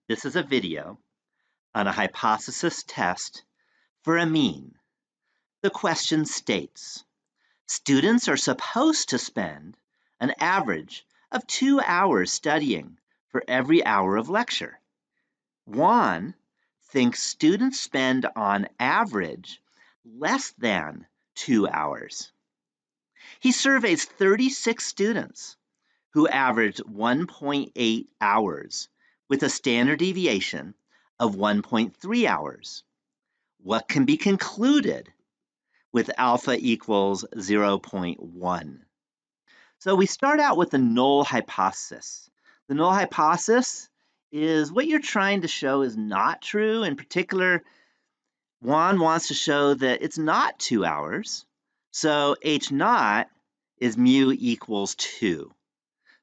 This is a video on a hypothesis test for a mean. The question states, students are supposed to spend an average of 2 hours studying for every hour of lecture. Juan thinks students spend on average less than 2 hours. He surveys 36 students who averaged 1.8 hours with a standard deviation of 1.3 hours. What can be concluded with alpha equals 0.1? So we start out with the null hypothesis. The null hypothesis is what you're trying to show is not true. In particular, Juan wants to show that it's not 2 hours. So H naught is mu equals 2.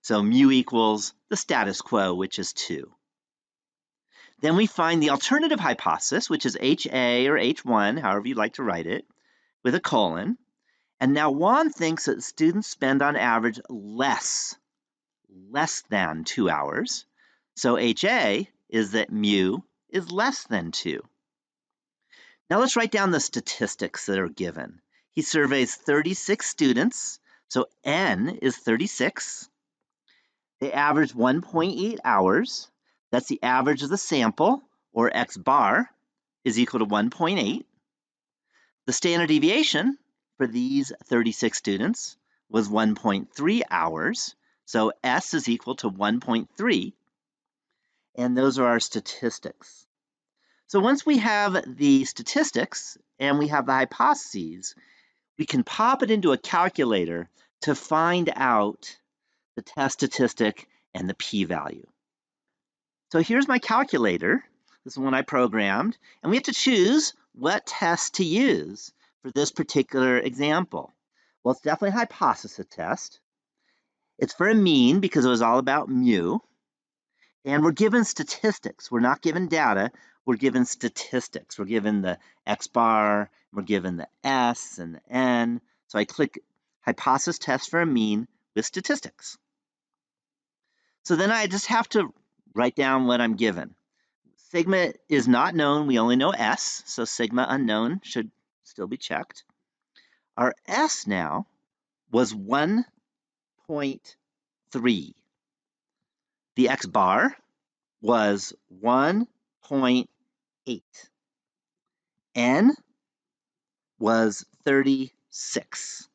So mu equals the status quo, which is 2. Then we find the alternative hypothesis, which is HA or H1, however you'd like to write it, with a colon. And now Juan thinks that students spend on average less than 2 hours. So HA is that mu is less than 2. Now let's write down the statistics that are given. He surveys 36 students, so N is 36. They average 1.8 hours. That's the average of the sample, or X bar, is equal to 1.8. The standard deviation for these 36 students was 1.3 hours. So S is equal to 1.3. And those are our statistics. So once we have the statistics and we have the hypotheses, we can pop it into a calculator to find out the test statistic and the p-value. So here's my calculator. This is one I programmed, and we have to choose what test to use for this particular example. Well, it's definitely a hypothesis test. It's for a mean because it was all about mu, and we're given statistics. We're not given data, we're given statistics. We're given the X bar, we're given the S and the N. So I click hypothesis test for a mean with statistics. So then I just have to write down what I'm given. Sigma is not known, we only know S, so sigma unknown should still be checked. Our S now was 1.3. The X bar was 1.8. N was 36.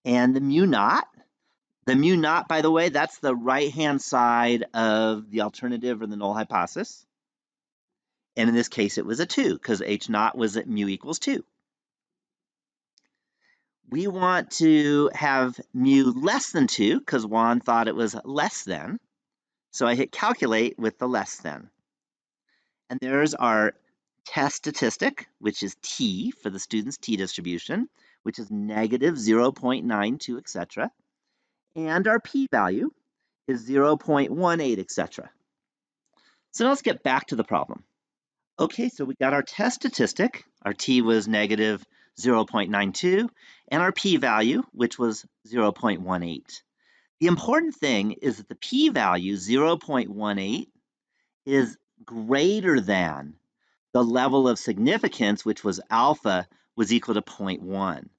And the mu naught, by the way, that's the right-hand side of the alternative or the null hypothesis. And in this case, it was a 2 because H naught was at mu equals 2. We want to have mu less than 2 because Juan thought it was less than. So I hit calculate with the less than. And there's our test statistic, which is T for the student's T distribution, which is negative 0.92, etc. And our p-value is 0.18, etc. So now let's get back to the problem. Okay, so we got our test statistic. Our T was negative 0.92, and our p-value, which was 0.18. The important thing is that the p-value, 0.18, is greater than the level of significance, which was alpha, was equal to 0.1.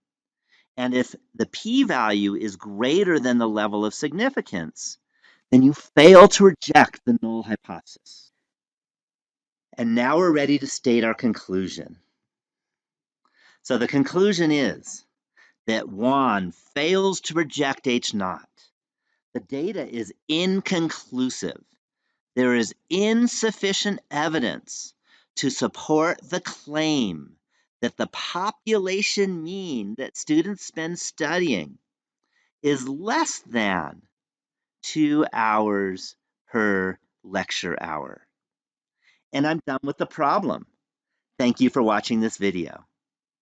And if the p-value is greater than the level of significance, then you fail to reject the null hypothesis. And now we're ready to state our conclusion. So the conclusion is that Juan fails to reject H naught. The data is inconclusive. There is insufficient evidence to support the claim that the population mean that students spend studying is less than 2 hours per lecture hour. And I'm done with the problem. Thank you for watching this video.